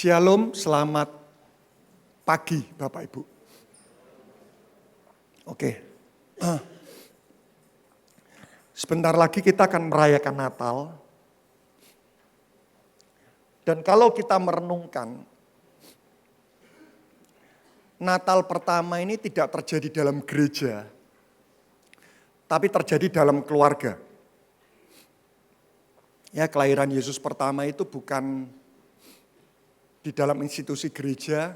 Shalom, selamat pagi Bapak Ibu. Oke. Sebentar lagi kita akan merayakan Natal. Dan kalau kita merenungkan, Natal pertama ini tidak terjadi dalam gereja, tapi terjadi dalam keluarga. Ya, kelahiran Yesus pertama itu bukan di dalam institusi gereja,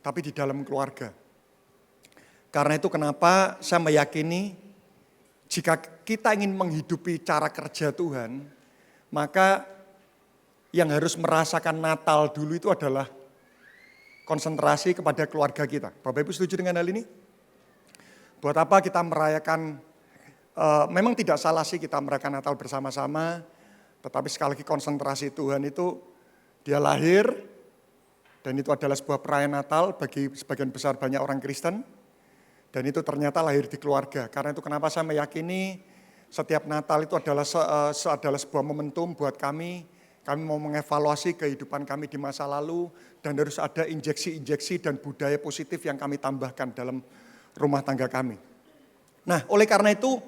tapi di dalam keluarga. Karena itu kenapa saya meyakini jika kita ingin menghidupi cara kerja Tuhan, maka yang harus merasakan Natal dulu itu adalah konsentrasi kepada keluarga kita. Bapak Ibu setuju dengan hal ini? Buat apa kita merayakan, memang tidak salah sih kita merayakan Natal bersama-sama, tetapi sekali lagi konsentrasi Tuhan itu Dia lahir, dan itu adalah sebuah perayaan Natal bagi sebagian besar banyak orang Kristen. Dan itu ternyata lahir di keluarga. Karena itu kenapa saya meyakini setiap Natal itu adalah sebuah momentum buat kami. Kami mau mengevaluasi kehidupan kami di masa lalu. Dan harus ada injeksi-injeksi dan budaya positif yang kami tambahkan dalam rumah tangga kami. Nah, oleh karena itu,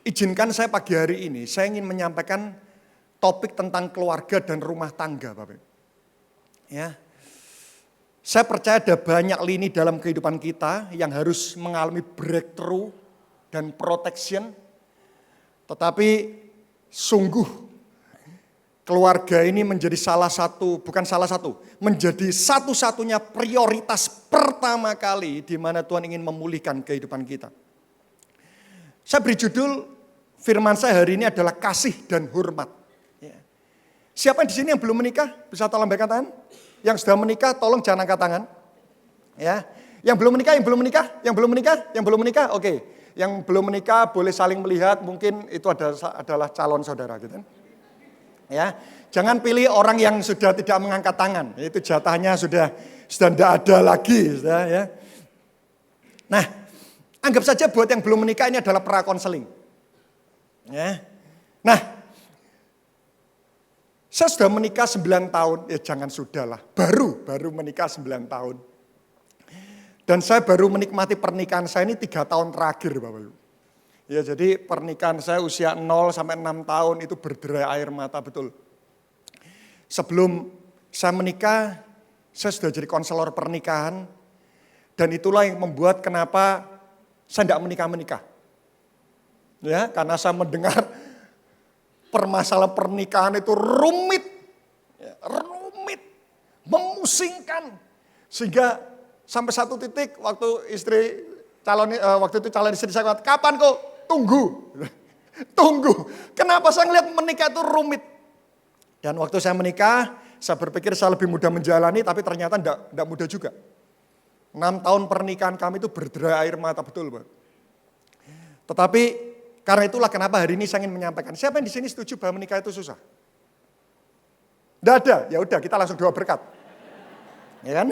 izinkan saya pagi hari ini, saya ingin menyampaikan topik tentang keluarga dan rumah tangga, Bapak Ibu. Ya, saya percaya ada banyak lini dalam kehidupan kita yang harus mengalami breakthrough dan protection. Tetapi sungguh keluarga ini menjadi menjadi satu-satunya prioritas pertama kali di mana Tuhan ingin memulihkan kehidupan kita. Saya beri judul firman saya hari ini adalah kasih dan hormat. Siapa di sini yang belum menikah? Bisa tolong angkat tangan? Yang sudah menikah, tolong jangan angkat tangan. Ya, yang belum menikah, oke. Yang belum menikah boleh saling melihat, mungkin itu adalah calon saudara, gitu. Ya, jangan pilih orang yang sudah tidak mengangkat tangan. Itu jatahnya sudah tidak ada lagi, sudah, ya. Nah, anggap saja buat yang belum menikah ini adalah prakonseling. Ya, nah. Saya sudah menikah 9 tahun, jangan sudahlah, baru menikah 9 tahun. Dan saya baru menikmati pernikahan saya ini 3 tahun terakhir, Bapak Ibu. Ya, jadi pernikahan saya usia 0 sampai 6 tahun itu berderai air mata betul. Sebelum saya menikah, saya sudah jadi konselor pernikahan. Dan itulah yang membuat kenapa saya tidak menikah. Ya, karena saya mendengar permasalahan pernikahan itu rumit, memusingkan, sehingga sampai satu titik waktu itu calon istri saya kata, kapan kok? Tunggu. Kenapa saya ngelihat menikah itu rumit? Dan waktu saya menikah, saya berpikir saya lebih mudah menjalani, tapi ternyata tidak mudah juga. 6 tahun pernikahan kami itu berderai air mata betul, Pak. Tetapi karena itulah kenapa hari ini saya ingin menyampaikan. Siapa yang di sini setuju bahwa menikah itu susah? Tidak ada, ya udah kita langsung doa berkat. Ya kan?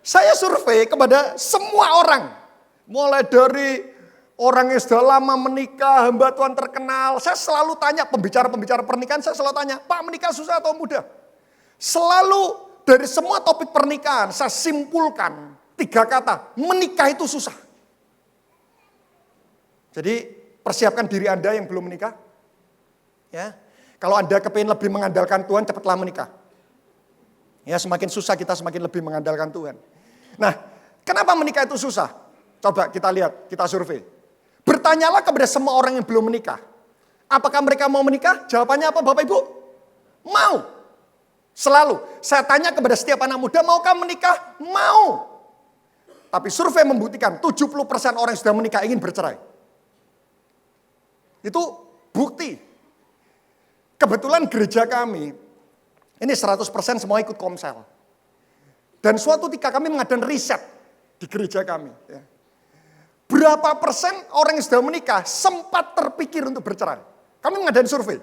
Saya survei kepada semua orang. Mulai dari orang yang sudah lama menikah, hamba Tuhan terkenal. Saya selalu tanya pembicara-pembicara pernikahan, saya selalu tanya, Pak, menikah susah atau mudah? Selalu dari semua topik pernikahan, saya simpulkan 3 kata, menikah itu susah. Jadi persiapkan diri Anda yang belum menikah. Ya, kalau Anda kepingin lebih mengandalkan Tuhan, cepatlah menikah. Ya, semakin susah kita semakin lebih mengandalkan Tuhan. Nah, kenapa menikah itu susah? Coba kita lihat, kita survei. Bertanyalah kepada semua orang yang belum menikah. Apakah mereka mau menikah? Jawabannya apa Bapak Ibu? Mau. Selalu. Saya tanya kepada setiap anak muda, maukah menikah? Mau. Tapi survei membuktikan 70% orang yang sudah menikah ingin bercerai. Itu bukti. Kebetulan gereja kami, ini 100% semua ikut komsel. Dan suatu ketika kami mengadakan riset di gereja kami. Ya. Berapa persen orang yang sudah menikah sempat terpikir untuk bercerai? Kami mengadakan survei.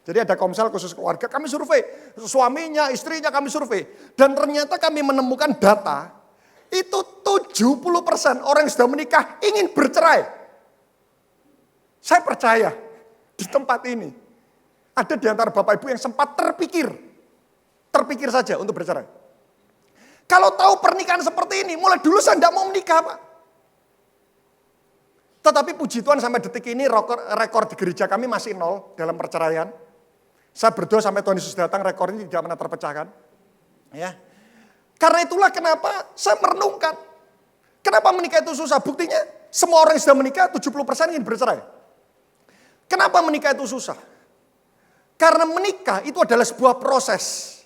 Jadi ada komsel khusus keluarga, kami survei. Suaminya, istrinya kami survei. Dan ternyata kami menemukan data, itu 70% orang yang sudah menikah ingin bercerai. Saya percaya di tempat ini ada di antara Bapak Ibu yang sempat terpikir terpikir saja untuk bercerai. Kalau tahu pernikahan seperti ini, mulai dulu saya tidak mau menikah, Pak. Tetapi puji Tuhan sampai detik ini rekor di gereja kami masih 0 dalam perceraian. Saya berdoa sampai Tuhan Yesus datang, rekor ini tidak pernah terpecahkan. Ya. Karena itulah kenapa saya merenungkan. Kenapa menikah itu susah? Buktinya semua orang yang sudah menikah 70% ingin bercerai. Kenapa menikah itu susah? Karena menikah itu adalah sebuah proses.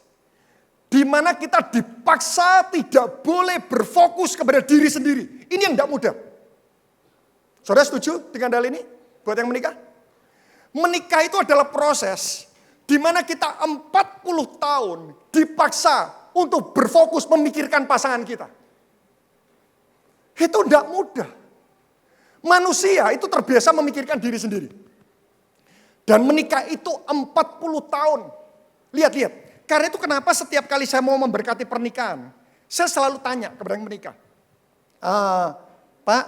Di mana kita dipaksa tidak boleh berfokus kepada diri sendiri. Ini yang tidak mudah. Saudara setuju dengan hal ini? Buat yang menikah? Menikah itu adalah proses di mana kita 40 tahun dipaksa untuk berfokus memikirkan pasangan kita. Itu tidak mudah. Manusia itu terbiasa memikirkan diri sendiri. Dan menikah itu 40 tahun. Lihat. Karena itu kenapa setiap kali saya mau memberkati pernikahan, saya selalu tanya kepada yang menikah. Pak,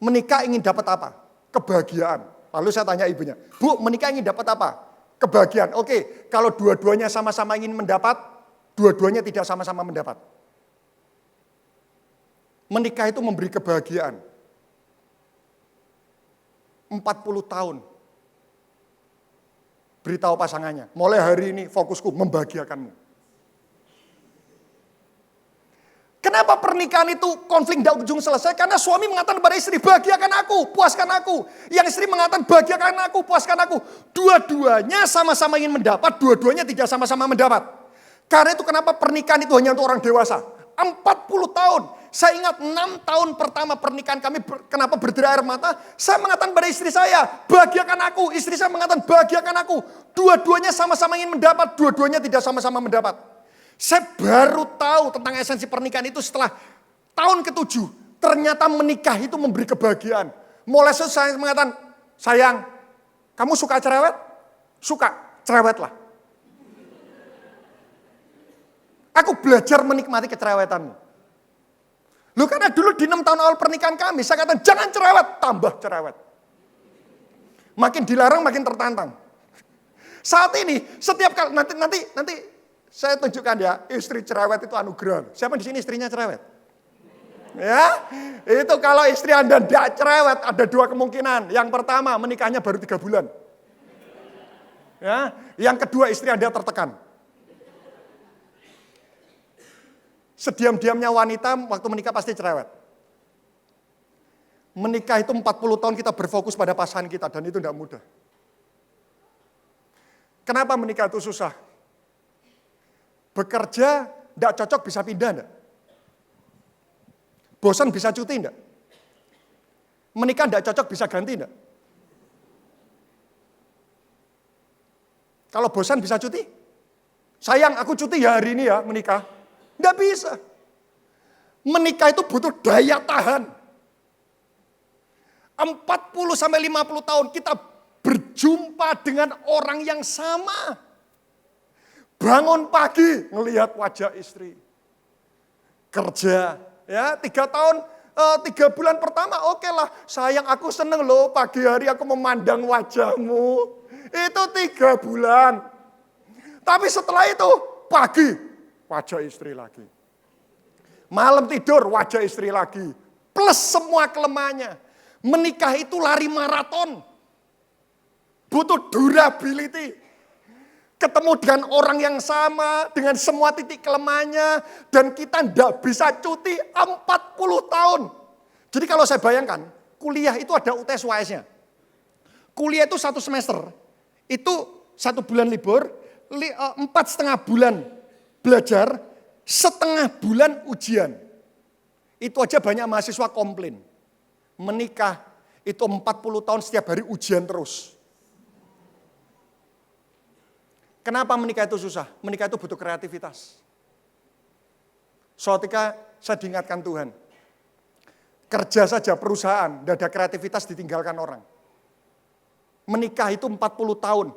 menikah ingin dapat apa? Kebahagiaan. Lalu saya tanya ibunya, Bu, menikah ingin dapat apa? Kebahagiaan. Oke, kalau dua-duanya sama-sama ingin mendapat, dua-duanya tidak sama-sama mendapat. Menikah itu memberi kebahagiaan. 40 tahun. Beritahu pasangannya, mulai hari ini fokusku membahagiakanmu. Kenapa pernikahan itu konflik tidak ujung selesai? Karena suami mengatakan kepada istri, bahagiakan aku, puaskan aku. Yang istri mengatakan, bahagiakan aku, puaskan aku. Dua-duanya sama-sama ingin mendapat, dua-duanya tidak sama-sama mendapat. Karena itu kenapa pernikahan itu hanya untuk orang dewasa. 40 tahun. Saya ingat 6 tahun pertama pernikahan kami, kenapa berderai air mata? Saya mengatakan pada istri saya, bahagiakan aku. Istri saya mengatakan, bahagiakan aku. Dua-duanya sama-sama ingin mendapat, dua-duanya tidak sama-sama mendapat. Saya baru tahu tentang esensi pernikahan itu setelah tahun ke-7. Ternyata menikah itu memberi kebahagiaan. Mulai saya mengatakan, sayang, kamu suka cerewet? Suka, cerewetlah. Aku belajar menikmati kecerewetanmu. Loh karena dulu di 6 tahun awal pernikahan kami, saya katakan jangan cerewet, tambah cerewet. Makin dilarang makin tertantang. Saat ini setiap kali nanti saya tunjukkan ya, istri cerewet itu anugerah. Siapa di sini istrinya cerewet? Ya, itu kalau istri Anda tidak cerewet ada 2 kemungkinan. Yang pertama menikahnya baru 3 bulan. Ya, yang kedua istri Anda tertekan. Sediam-diamnya wanita waktu menikah pasti cerewet. Menikah itu 40 tahun kita berfokus pada pasangan kita dan itu tidak mudah. Kenapa menikah itu susah? Bekerja tidak cocok bisa pindah enggak? Bosan bisa cuti enggak? Menikah tidak cocok bisa ganti enggak? Kalau bosan bisa cuti? Sayang aku cuti ya hari ini ya menikah. Tidak bisa. Menikah itu butuh daya tahan. 40-50 tahun kita berjumpa dengan orang yang sama. Bangun pagi ngelihat wajah istri. Kerja. Ya 3 tahun, 3 bulan pertama oke lah. Sayang aku seneng loh pagi hari aku memandang wajahmu. Itu 3 bulan. Tapi setelah itu pagi. Wajah istri lagi. Malam tidur wajah istri lagi. Plus semua kelemahannya. Menikah itu lari maraton. Butuh durability. Ketemu dengan orang yang sama. Dengan semua titik kelemahannya. Dan kita tidak bisa cuti 40 tahun. Jadi kalau saya bayangkan. Kuliah itu ada UTS UAS-nya. Kuliah itu 1 semester. Itu 1 bulan libur. 4,5 bulan belajar, setengah bulan ujian. Itu aja banyak mahasiswa komplain. Menikah itu 40 tahun setiap hari ujian terus. Kenapa menikah itu susah? Menikah itu butuh kreativitas. Suatu ketika saya diingatkan Tuhan. Kerja saja perusahaan, tidak ada kreativitas ditinggalkan orang. Menikah itu 40 tahun,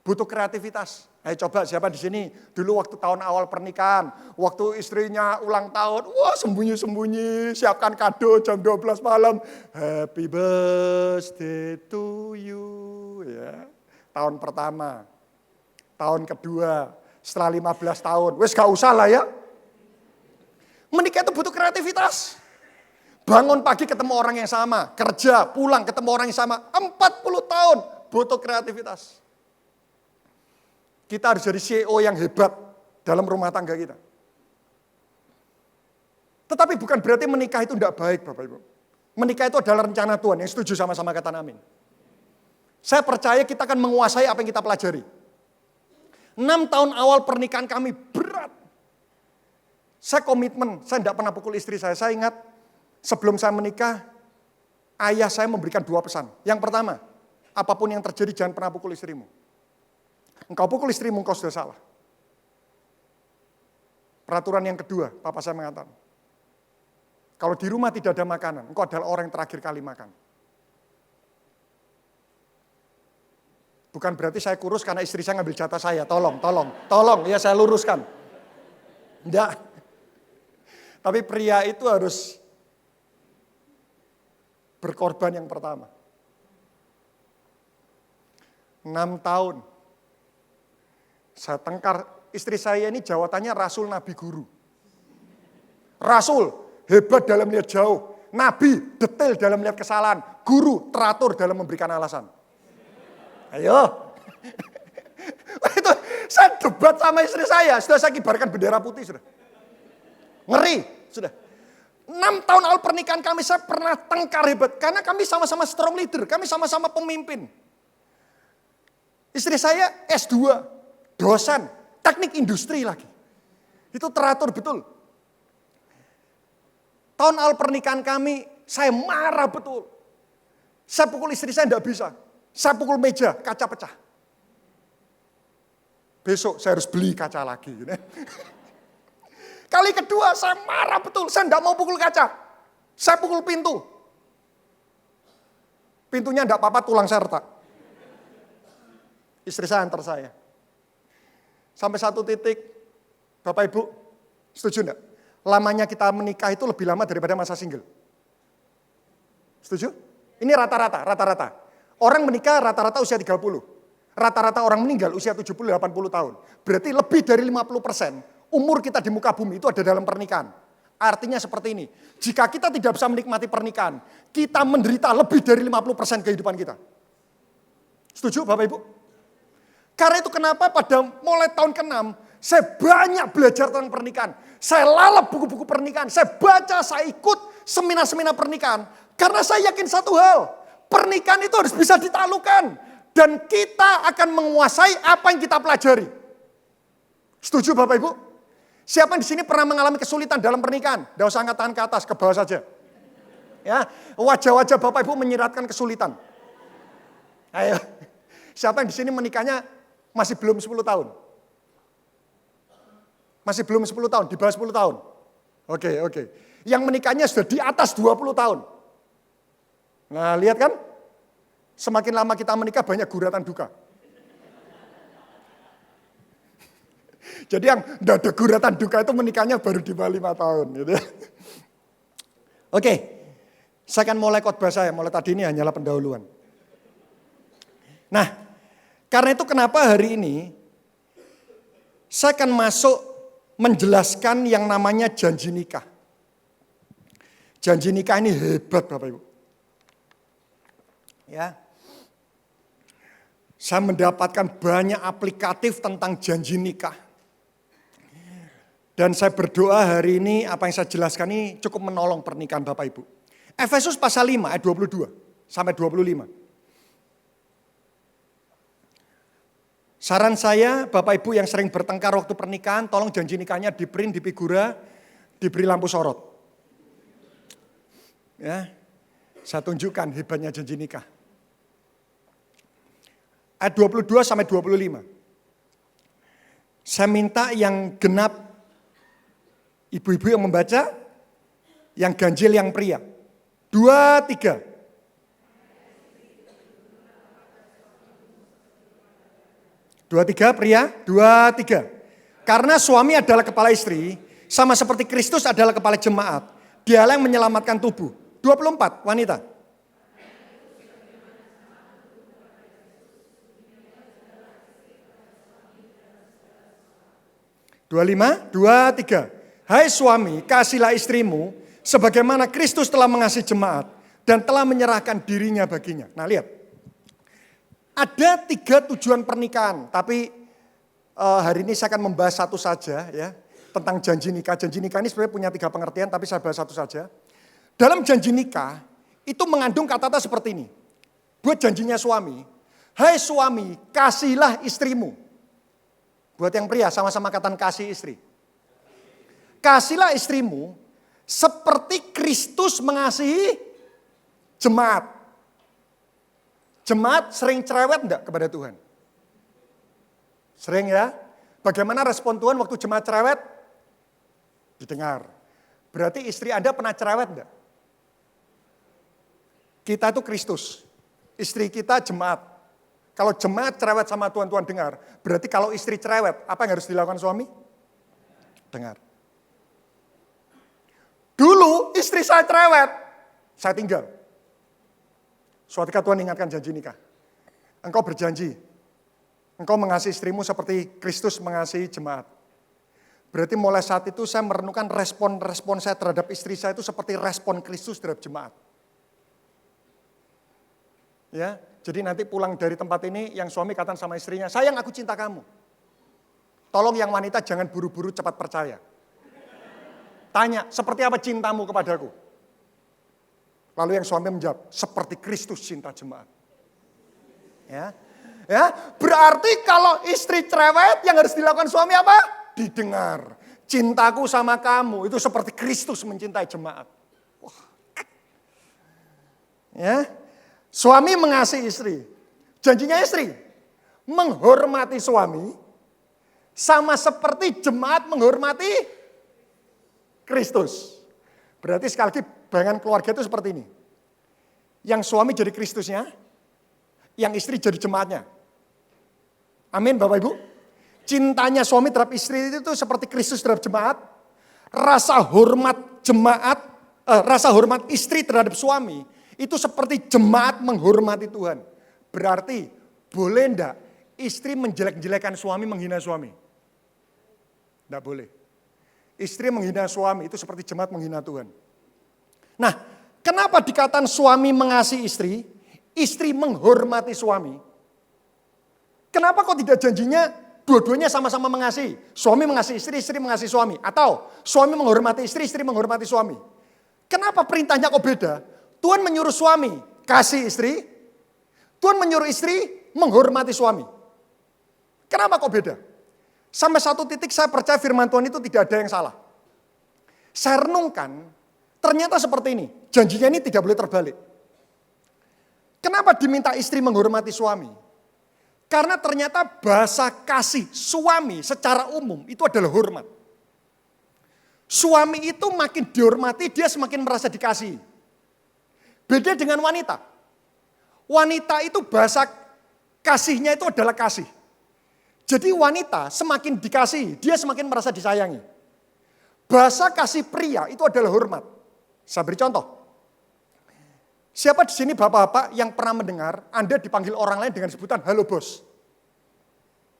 butuh kreativitas. Ayo coba siapa di sini dulu waktu tahun awal pernikahan, waktu istrinya ulang tahun, wah sembunyi-sembunyi, siapkan kado jam 12 malam, happy birthday to you, ya. Tahun pertama, tahun kedua, setelah 15 tahun. Wes gak usah lah ya. Menikah itu butuh kreativitas. Bangun pagi ketemu orang yang sama, kerja, pulang ketemu orang yang sama, 40 tahun butuh kreativitas. Kita harus jadi CEO yang hebat dalam rumah tangga kita. Tetapi bukan berarti menikah itu tidak baik, Bapak Ibu. Menikah itu adalah rencana Tuhan, yang setuju sama-sama kata amin. Saya percaya kita akan menguasai apa yang kita pelajari. 6 tahun awal pernikahan kami berat. Saya komitmen, saya tidak pernah pukul istri saya. Saya ingat sebelum saya menikah, ayah saya memberikan 2 pesan. Yang pertama, apapun yang terjadi jangan pernah pukul istrimu. Engkau pukul istrimu, engkau sudah salah. Peraturan yang kedua, papa saya mengatakan, kalau di rumah tidak ada makanan, engkau adalah orang yang terakhir kali makan. Bukan berarti saya kurus karena istri saya ngambil jatah saya. Tolong, ya saya luruskan. Enggak. Tapi pria itu harus berkorban yang pertama. 6 tahun. Saya tengkar, istri saya ini jawatannya rasul, nabi, guru. Rasul, hebat dalam melihat jauh. Nabi, detail dalam melihat kesalahan. Guru, teratur dalam memberikan alasan. Ayo. Itu saya debat sama istri saya. Sudah saya kibarkan bendera putih sudah. Ngeri, sudah. 6 tahun awal pernikahan kami saya pernah tengkar hebat. Karena kami sama-sama strong leader. Kami sama-sama pemimpin. Istri saya S2. Dosen. Teknik industri lagi. Itu teratur betul. Tahun awal pernikahan kami saya marah betul. Saya pukul istri saya tidak bisa. Saya pukul meja, kaca pecah. Besok saya harus beli kaca lagi. Kali kedua saya marah betul, saya tidak mau pukul kaca. Saya pukul pintu. Pintunya tidak apa-apa, tulang saya retak. Istri saya antar saya. Sampai satu titik, Bapak Ibu, setuju enggak? Lamanya kita menikah itu lebih lama daripada masa single. Setuju? Ini rata-rata. Orang menikah rata-rata usia 30. Rata-rata orang meninggal usia 70-80 tahun. Berarti lebih dari 50% umur kita di muka bumi itu ada dalam pernikahan. Artinya seperti ini. Jika kita tidak bisa menikmati pernikahan, kita menderita lebih dari 50% kehidupan kita. Setuju Bapak Ibu? Karena itu kenapa pada mulai tahun ke-6, saya banyak belajar tentang pernikahan. Saya lalap buku-buku pernikahan. Saya baca, saya ikut seminar-seminar pernikahan. Karena saya yakin satu hal. Pernikahan itu harus bisa ditaklukkan. Dan kita akan menguasai apa yang kita pelajari. Setuju Bapak Ibu? Siapa yang di sini pernah mengalami kesulitan dalam pernikahan? Tidak usah angkat tangan ke atas, ke bawah saja. Ya, wajah-wajah Bapak Ibu menyiratkan kesulitan. Ayo. Siapa yang di sini menikahnya masih belum 10 tahun? Masih belum 10 tahun, di bawah 10 tahun. Oke. Yang menikahnya sudah di atas 20 tahun. Nah, lihat kan? Semakin lama kita menikah banyak guratan duka. Jadi yang tidak ada guratan duka itu menikahnya baru di bawah 5 tahun. Gitu. Oke, saya akan mulai khotbah saya. Mulai tadi ini hanyalah pendahuluan. Nah, karena itu kenapa hari ini saya akan masuk menjelaskan yang namanya janji nikah. Janji nikah ini hebat Bapak Ibu. Ya, saya mendapatkan banyak aplikatif tentang janji nikah. Dan saya berdoa hari ini apa yang saya jelaskan ini cukup menolong pernikahan Bapak Ibu. Efesus pasal 5 ayat 22 sampai 25. Saran saya Bapak Ibu yang sering bertengkar waktu pernikahan, tolong janji nikahnya di print, di figura, diberi lampu sorot. Ya, saya tunjukkan hebatnya janji nikah. Ayat 22 sampai 25. Saya minta yang genap, ibu-ibu yang membaca, yang ganjil yang pria. 2, 3. Dua, tiga pria, 2, 3. Karena suami adalah kepala istri, sama seperti Kristus adalah kepala jemaat. Dialah yang menyelamatkan tubuh. 24, wanita. 25, 23. Hai suami, kasihilah istrimu sebagaimana Kristus telah mengasihi jemaat dan telah menyerahkan dirinya baginya. Nah lihat, ada 3 tujuan pernikahan, tapi hari ini saya akan membahas satu saja ya, tentang janji nikah. Janji nikah ini sebenarnya punya 3 pengertian, tapi saya bahas satu saja. Dalam janji nikah, itu mengandung kata-kata seperti ini. Buat janjinya suami, hai suami, kasihilah istrimu. Buat yang pria, sama-sama katakan kasih istri. Kasihilah istrimu seperti Kristus mengasihi jemaat. Jemaat sering cerewet enggak kepada Tuhan? Sering ya? Bagaimana respon Tuhan waktu jemaat cerewet? Didengar. Berarti istri Anda pernah cerewet enggak? Kita itu Kristus. Istri kita jemaat. Kalau jemaat cerewet sama Tuhan, Tuhan dengar. Berarti kalau istri cerewet, apa yang harus dilakukan suami? Dengar. Dulu istri saya cerewet, saya tinggal. Suatu ketika Tuhan ingatkan janji nikah. Engkau berjanji, engkau mengasihi istrimu seperti Kristus mengasihi jemaat. Berarti mulai saat itu saya merenungkan respon saya terhadap istri saya itu seperti respon Kristus terhadap jemaat. Ya, jadi nanti pulang dari tempat ini yang suami katakan sama istrinya, sayang aku cinta kamu. Tolong yang wanita jangan buru-buru cepat percaya. Tanya, seperti apa cintamu kepadaku? Lalu yang suami menjawab, seperti Kristus cinta jemaat. Ya, berarti kalau istri cerewet yang harus dilakukan suami apa? Didengar. Cintaku sama kamu itu seperti Kristus mencintai jemaat. Wah. Ya, suami mengasihi istri. Janjinya istri menghormati suami sama seperti jemaat menghormati Kristus. Berarti sekali lagi bayangan keluarga itu seperti ini. Yang suami jadi Kristusnya, yang istri jadi jemaatnya. Amin Bapak Ibu. Cintanya suami terhadap istri itu seperti Kristus terhadap jemaat. Rasa hormat jemaat, rasa hormat istri terhadap suami itu seperti jemaat menghormati Tuhan. Berarti boleh enggak istri menjelek-jelekan suami, menghina suami? Enggak boleh. Istri menghina suami itu seperti jemaat menghina Tuhan. Nah, kenapa dikatakan suami mengasihi istri, istri menghormati suami? Kenapa kok tidak janjinya dua-duanya sama-sama mengasihi? Suami mengasihi istri, istri mengasihi suami. Atau suami menghormati istri, istri menghormati suami. Kenapa perintahnya kok beda? Tuhan menyuruh suami kasih istri, Tuhan menyuruh istri menghormati suami. Kenapa kok beda? Sampai satu titik saya percaya firman Tuhan itu tidak ada yang salah. Saya renungkan, ternyata seperti ini. Janjinya ini tidak boleh terbalik. Kenapa diminta istri menghormati suami? Karena ternyata bahasa kasih suami secara umum itu adalah hormat. Suami itu makin dihormati, dia semakin merasa dikasihi. Beda dengan wanita. Wanita itu bahasa kasihnya itu adalah kasih. Jadi wanita semakin dikasihi, dia semakin merasa disayangi. Bahasa kasih pria itu adalah hormat. Saya beri contoh. Siapa di sini bapak-bapak yang pernah mendengar Anda dipanggil orang lain dengan sebutan halo bos?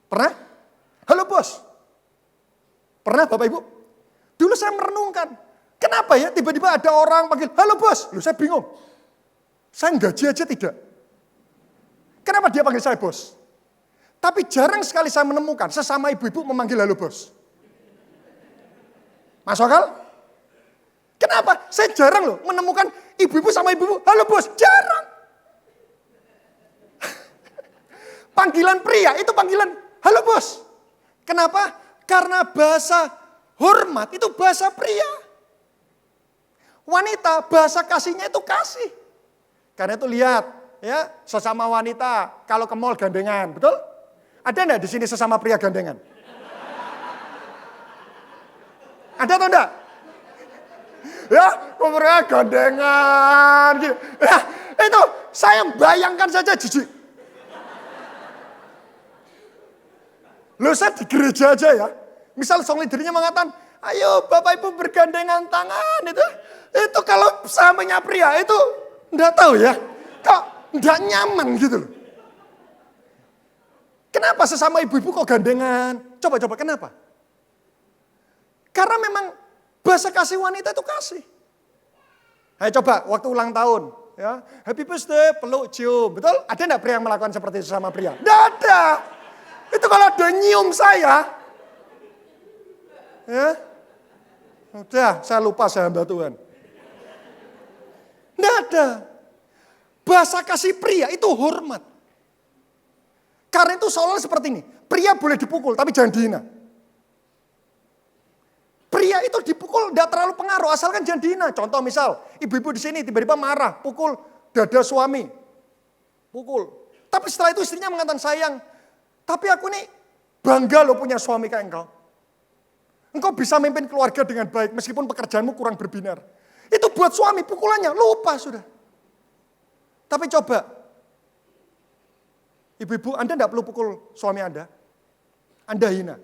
Pernah? Halo bos. Pernah Bapak Ibu? Dulu saya merenungkan, kenapa ya tiba-tiba ada orang panggil halo bos? Loh saya bingung. Saya gaji aja tidak. Kenapa dia panggil saya bos? Tapi jarang sekali saya menemukan sesama ibu-ibu memanggil halo bos. Masuk akal? Kenapa? Saya jarang loh menemukan ibu-ibu sama ibu-ibu halo bos. Jarang. Panggilan pria itu panggilan halo bos. Kenapa? Karena bahasa hormat itu bahasa pria. Wanita bahasa kasihnya itu kasih. Karena itu lihat ya sesama wanita kalau ke mall gandengan, betul? Ada enggak di sini sesama pria gandengan? Ada atau enggak? Ya, pria gandengan gitu. Ya, itu saya bayangkan saja jijik. Loh saya di gereja aja ya. Misal song leadernya mengatakan, ayo Bapak Ibu bergandengan tangan itu. Itu kalau samanya pria itu enggak tahu ya. Kok enggak nyaman gitu loh. Kenapa sesama ibu-ibu kok gandengan? Coba-coba kenapa? Karena memang bahasa kasih wanita itu kasih. Ayo coba waktu ulang tahun, ya, happy birthday, peluk, cium, betul? Ada enggak pria yang melakukan seperti itu sama pria? Enggak ada. Itu kalau ada nyium saya, ya, udah saya lupa saya hamba Tuhan. Enggak ada. Bahasa kasih pria itu hormat. Karena itu seolah seperti ini, pria boleh dipukul tapi jangan dihina. Pria itu dipukul tidak terlalu pengaruh, asalkan jangan dihina. Contoh misal, ibu-ibu di sini tiba-tiba marah, pukul dada suami. Pukul. Tapi setelah itu istrinya mengatakan, sayang, tapi aku nih bangga loh punya suami kayak engkau. Engkau bisa memimpin keluarga dengan baik, meskipun pekerjaanmu kurang berbinar. Itu buat suami, pukulannya lupa sudah. Tapi coba, ibu-ibu, Anda tidak perlu pukul suami Anda. Anda hina.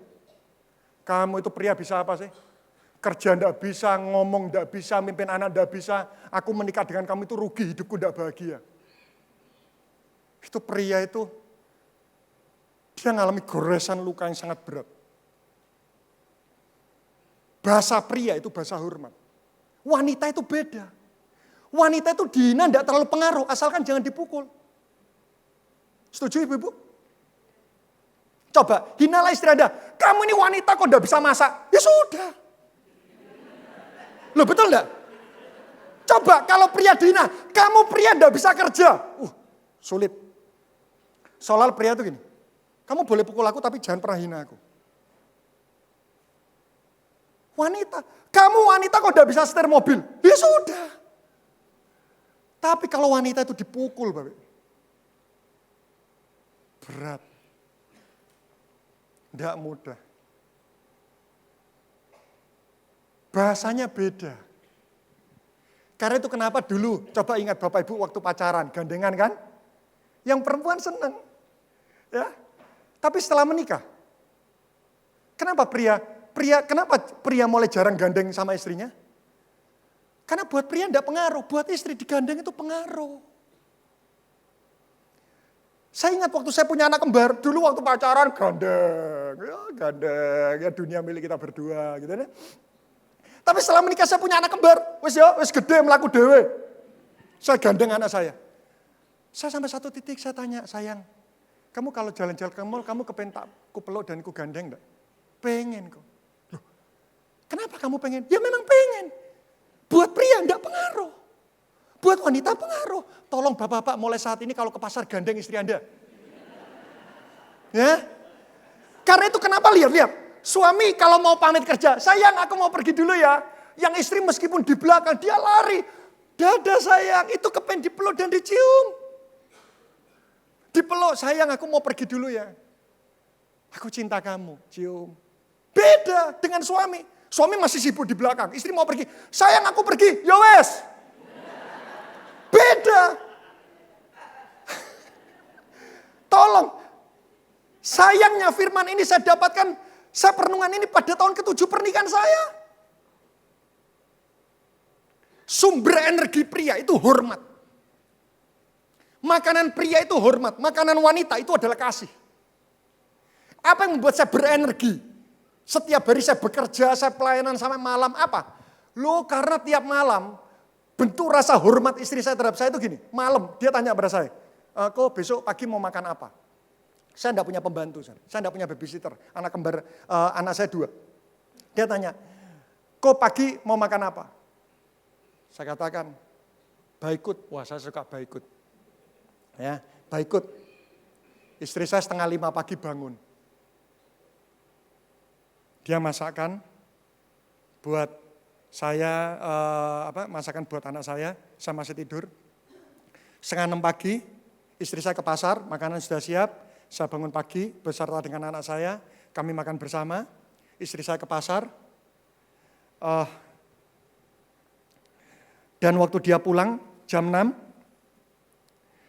Kamu itu pria bisa apa sih? Kerja tidak bisa, ngomong tidak bisa, mimpin anak tidak bisa. Aku menikah dengan kamu itu rugi, hidupku tidak bahagia. Itu pria itu, dia mengalami goresan luka yang sangat berat. Bahasa pria itu bahasa hormat. Wanita itu beda. Wanita itu dihina tidak terlalu pengaruh, asalkan jangan dipukul. Setuju ibu-ibu? Coba, hinalah istri Anda. Kamu ini wanita kok tidak bisa masak? Ya sudah. Loh betul enggak? Coba kalau pria dihina, kamu pria tidak bisa kerja. Sulit. Soal pria itu gini, kamu boleh pukul aku tapi jangan pernah hina aku. Wanita, kamu wanita kok tidak bisa setir mobil? Ya sudah. Tapi kalau wanita itu dipukul, Bapak, berat. Tidak mudah. Bahasanya beda. Karena itu kenapa dulu, coba ingat Bapak Ibu waktu pacaran, gandengan kan? Yang perempuan senang. Ya. Tapi setelah menikah, kenapa kenapa pria mulai jarang gandeng sama istrinya? Karena buat pria tidak pengaruh, buat istri digandeng itu pengaruh. Saya ingat waktu saya punya anak kembar, dulu waktu pacaran gandeng, ya dunia milik kita berdua gitu ya. Tapi setelah menikah saya punya anak kembar, wis gede melaku dewe. Saya gandeng anak saya. Saya sampai satu titik saya tanya, sayang, kamu kalau jalan-jalan ke mall, kamu kepengen tak ku peluk dan ku gandeng enggak? Pengen kok. Loh, kenapa kamu pengen? Ya memang pengen. Buat pria enggak pengaruh. Buat wanita pengaruh. Tolong bapak-bapak mulai saat ini kalau ke pasar gandeng istri Anda. Ya. Karena itu kenapa lihat. Suami kalau mau pamit kerja, sayang aku mau pergi dulu ya. Yang istri meskipun di belakang dia lari. Dada sayang, itu kepen dipeluk dan dicium. Dipeluk, sayang aku mau pergi dulu ya. Aku cinta kamu, cium. Beda dengan suami. Suami masih sibuk di belakang, istri mau pergi. Sayang aku pergi, ya wes. Beda. Tolong. Sayangnya firman ini saya dapatkan, saya perenungan ini pada tahun ke-7 pernikahan saya. Sumber energi pria itu hormat. Makanan pria itu hormat, makanan wanita itu adalah kasih. Apa yang membuat saya berenergi? Setiap hari saya bekerja, saya pelayanan sampai malam, apa? Loh karena tiap malam, bentuk rasa hormat istri saya terhadap saya itu gini. Malam, dia tanya pada saya, kok besok pagi mau makan apa? Saya tidak punya pembantu, saya tidak punya babysitter, anak kembar, anak saya 2. Dia tanya, kok pagi mau makan apa? Saya katakan, baikut. Wah saya suka baikut. Ya, baikut. Istri saya 4:30 pagi bangun. Dia masakkan buat saya, masakan buat anak saya masih tidur. 5:30 pagi, istri saya ke pasar, makanan sudah siap. Saya bangun pagi beserta dengan anak saya, kami makan bersama. Istri saya ke pasar. Dan waktu dia pulang jam 6,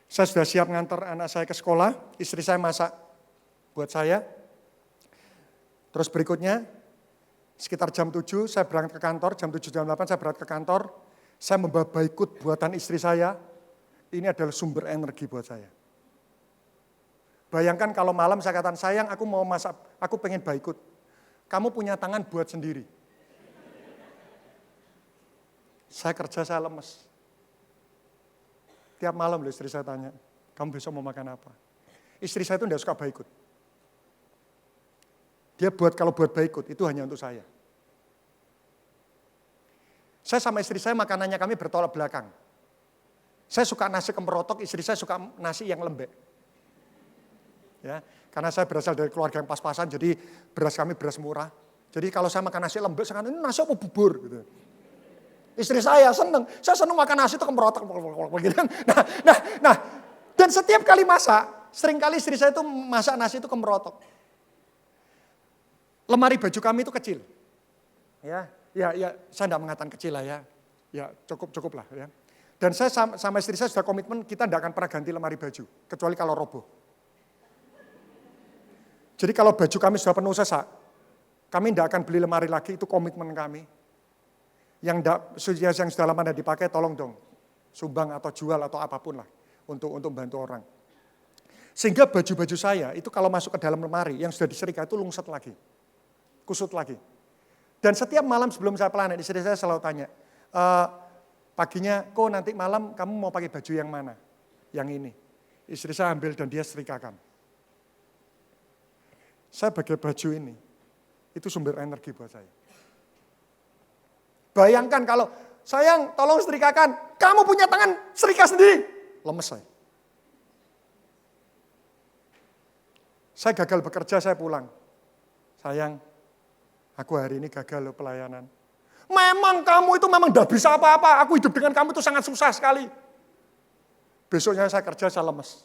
saya sudah siap ngantar anak saya ke sekolah. Istri saya masak buat saya. Terus berikutnya, sekitar jam 7 saya berangkat ke kantor, jam 7, jam 8 saya berangkat ke kantor. Saya membawa baikut buatan istri saya. Ini adalah sumber energi buat saya. Bayangkan kalau malam saya katakan, sayang aku mau masak, aku pengen baikut. Kamu punya tangan buat sendiri. Saya kerja, saya lemes. Tiap malam loh istri saya tanya, kamu besok mau makan apa? Istri saya itu tidak suka baikut. Dia kalau buat baikut itu hanya untuk saya. Saya sama istri saya makanannya kami bertolak belakang. Saya suka nasi kemerotok, istri saya suka nasi yang lembek. Ya, karena saya berasal dari keluarga yang pas-pasan, jadi beras kami beras murah. Jadi kalau saya makan nasi lembek, saya ini nasi apa bubur? Gitu. Istri saya seneng makan nasi itu kemerotok. Gitu. Nah, dan setiap kali masak, seringkali istri saya itu masak nasi itu kemerotok. Lemari baju kami itu kecil. Ya, saya tidak mengatakan kecil lah ya. Ya, cukup lah ya. Dan saya sama istri saya sudah komitmen kita tidak akan pernah ganti lemari baju, kecuali kalau roboh. Jadi kalau baju kami sudah penuh sesak, kami tidak akan beli lemari lagi, itu komitmen kami. Yang sudah lama tidak dipakai, tolong dong, sumbang atau jual atau apapun lah, untuk bantu orang. Sehingga baju-baju saya itu kalau masuk ke dalam lemari, yang sudah diserika itu lungset lagi, kusut lagi. Dan setiap malam sebelum saya planet, istri saya selalu tanya, paginya, kok nanti malam kamu mau pakai baju yang mana? Yang ini. Istri saya ambil dan dia serikakan. Saya pakai baju ini, itu sumber energi buat saya. Bayangkan kalau, sayang tolong setrikakan, kamu punya tangan serika sendiri. Lemes saya. Saya gagal bekerja, saya pulang. Sayang, aku hari ini gagal loh pelayanan. Memang kamu itu memang tidak bisa apa-apa, aku hidup dengan kamu itu sangat susah sekali. Besoknya saya kerja, saya lemes.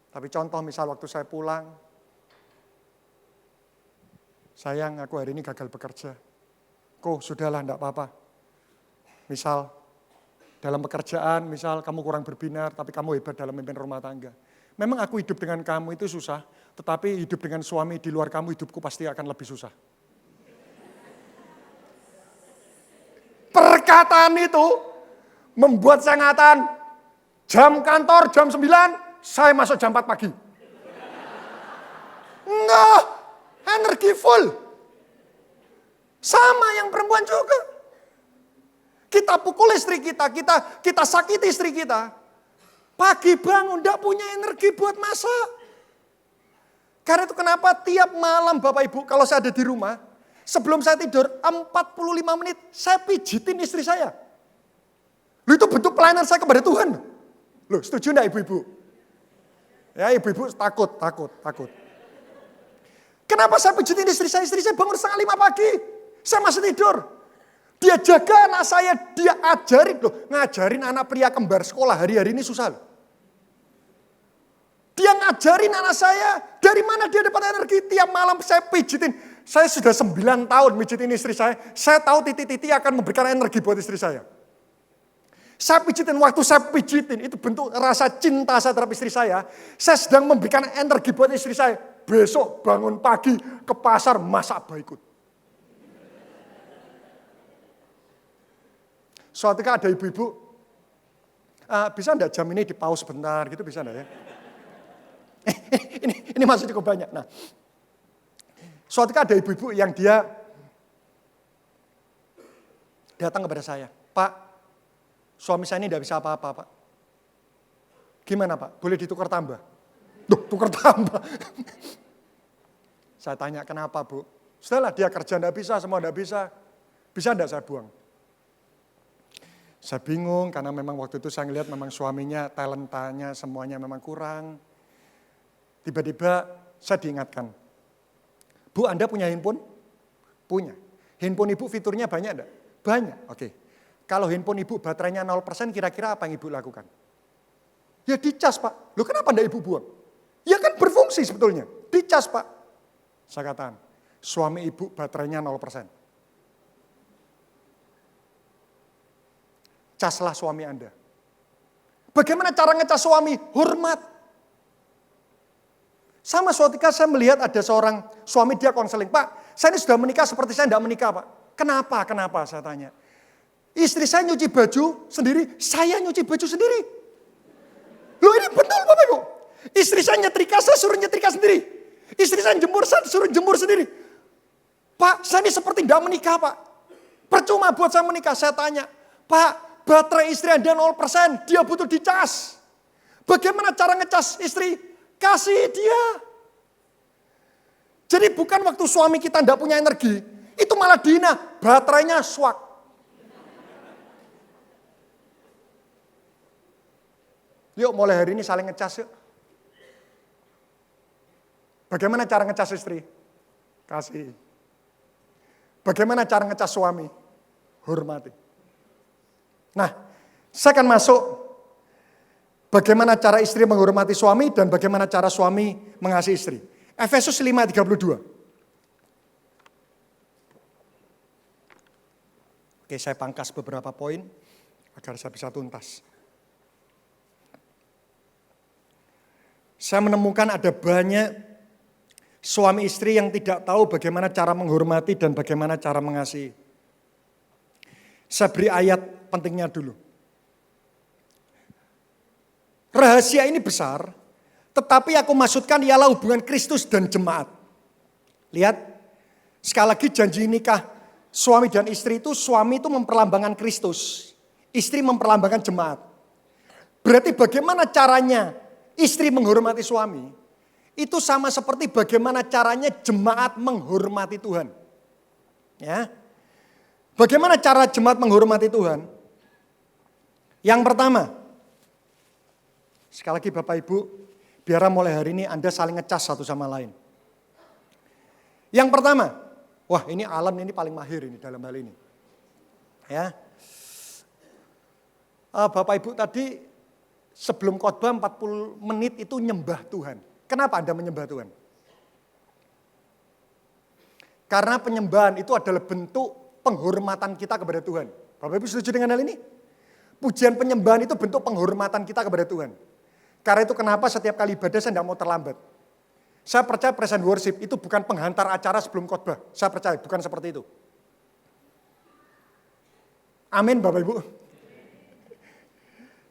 Tapi contoh misal waktu saya pulang, sayang aku hari ini gagal bekerja. Kok sudahlah enggak apa-apa. Misal dalam pekerjaan, misal kamu kurang berbinar tapi kamu hebat dalam memimpin rumah tangga. Memang aku hidup dengan kamu itu susah, tetapi hidup dengan suami di luar kamu hidupku pasti akan lebih susah. Perkataan itu membuat saya ngatakan jam kantor jam 9, saya masuk jam 4 pagi. Enggak, energi full. Sama yang perempuan juga. Kita pukul istri kita sakiti istri kita. Pagi bangun, tidak punya energi buat masak. Karena itu kenapa tiap malam Bapak Ibu, kalau saya ada di rumah, sebelum saya tidur 45 menit, saya pijitin istri saya. Loh, itu bentuk pelayanan saya kepada Tuhan. Loh, setuju enggak ibu-ibu? Ya ibu-ibu takut. Kenapa saya pijitin istri saya? Istri saya bangun 4:30 pagi. Saya masih tidur. Dia jaga anak saya, dia ajarin loh. Ngajarin anak pria kembar sekolah hari-hari ini susah loh. Dia ngajarin anak saya, dari mana dia dapat energi. Tiap malam saya pijitin. Saya sudah 9 tahun pijitin istri saya. Saya tahu titik-titik akan memberikan energi buat istri saya. Saya pijitin, waktu saya pijitin, itu bentuk rasa cinta saya terhadap istri saya. Saya sedang memberikan energi buat istri saya. Besok bangun pagi ke pasar masak baikut. Suatu ketika ada ibu-ibu, bisa enggak jam ini di-pause sebentar, gitu bisa enggak ya? ini masih cukup banyak. Nah, suatu ketika ada ibu-ibu yang dia datang kepada saya, Pak, suami saya ini enggak bisa apa-apa, Pak. Gimana Pak, boleh ditukar tambah? Duh, tukar tambah. Saya tanya, kenapa Bu? Setelah dia kerja enggak bisa, semua enggak bisa. Bisa enggak saya buang? Saya bingung karena memang waktu itu saya ngelihat memang suaminya, talentanya semuanya memang kurang. Tiba-tiba saya diingatkan, Bu Anda punya handphone? Punya. Handphone Ibu fiturnya banyak enggak? Banyak, oke. Kalau handphone Ibu baterainya 0%, kira-kira apa yang Ibu lakukan? Ya dicas Pak. Loh kenapa enggak Ibu buang? Ya kan berfungsi sebetulnya. Dicas Pak. Saya katakan, suami Ibu baterainya 0%. Caslah suami Anda. Bagaimana cara ngecas suami? Hormat. Sama suatu ketika saya melihat ada seorang suami dia konseling. Pak, saya ini sudah menikah seperti saya tidak menikah Pak. Kenapa saya tanya. Istri saya nyuci baju sendiri, saya nyuci baju sendiri. Loh ini betul Bapak Ibu. Istri saya nyetrika, saya suruh nyetrika sendiri. Istri saya jemur, saya suruh jemur sendiri. Pak, saya ini seperti tidak menikah Pak. Percuma buat saya menikah. Saya tanya, Pak, baterai istri Anda 0%, dia butuh dicas. Bagaimana cara ngecas istri? Kasih dia. Jadi bukan waktu suami kita tidak punya energi, itu malah dihina, baterainya swak. Yuk mulai hari ini saling ngecas yuk. Bagaimana cara ngecas istri? Kasih. Bagaimana cara ngecas suami? Hormati. Nah, saya akan masuk bagaimana cara istri menghormati suami dan bagaimana cara suami mengasihi istri. Efesus 5:32. Oke, saya pangkas beberapa poin agar saya bisa tuntas. Saya menemukan ada banyak suami istri yang tidak tahu bagaimana cara menghormati dan bagaimana cara mengasihi. Saya beri ayat pentingnya dulu. Rahasia ini besar, tetapi aku maksudkan ialah hubungan Kristus dan jemaat. Lihat, sekali lagi janji nikah suami dan istri itu, suami itu memperlambangkan Kristus, istri memperlambangkan jemaat. Berarti bagaimana caranya istri menghormati suami, itu sama seperti bagaimana caranya jemaat menghormati Tuhan. Ya. Bagaimana cara jemaat menghormati Tuhan? Yang pertama, sekali lagi Bapak Ibu, biar mulai hari ini Anda saling ngecas satu sama lain. Yang pertama, wah ini Alan ini paling mahir ini dalam hal ini. Ya. Bapak Ibu tadi sebelum khotbah 40 menit itu nyembah Tuhan. Kenapa Anda menyembah Tuhan? Karena penyembahan itu adalah bentuk penghormatan kita kepada Tuhan. Bapak Ibu setuju dengan hal ini? Pujian penyembahan itu bentuk penghormatan kita kepada Tuhan. Karena itu kenapa setiap kali ibadah saya tidak mau terlambat. Saya percaya present worship itu bukan penghantar acara sebelum khotbah. Saya percaya bukan seperti itu. Amin Bapak Ibu.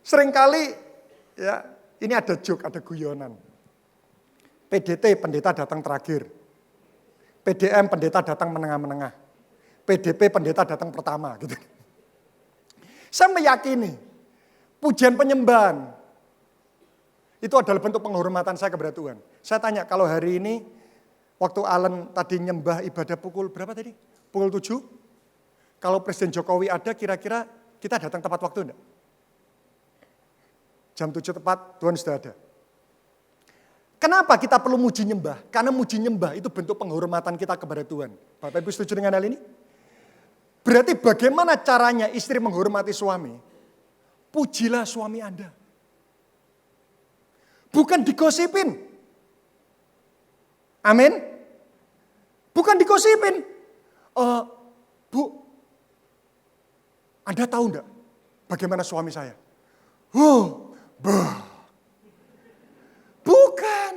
Seringkali ya ini ada joke, ada guyonan. PDT pendeta datang terakhir. PDM pendeta datang menengah-menengah. PDP pendeta datang pertama gitu. Saya meyakini pujian penyembahan itu adalah bentuk penghormatan saya kepada Tuhan. Saya tanya kalau hari ini waktu Alan tadi nyembah ibadah pukul berapa tadi? Pukul 7. Kalau Presiden Jokowi ada kira-kira kita datang tepat waktu enggak? Jam 7 tepat Tuhan sudah ada. Kenapa kita perlu muji nyembah? Karena muji nyembah itu bentuk penghormatan kita kepada Tuhan. Bapak Ibu setuju dengan hal ini? Berarti bagaimana caranya istri menghormati suami? Pujilah suami Anda. Bukan digosipin. Amin. Bukan digosipin. Bu, Anda tahu enggak bagaimana suami saya? Bukan.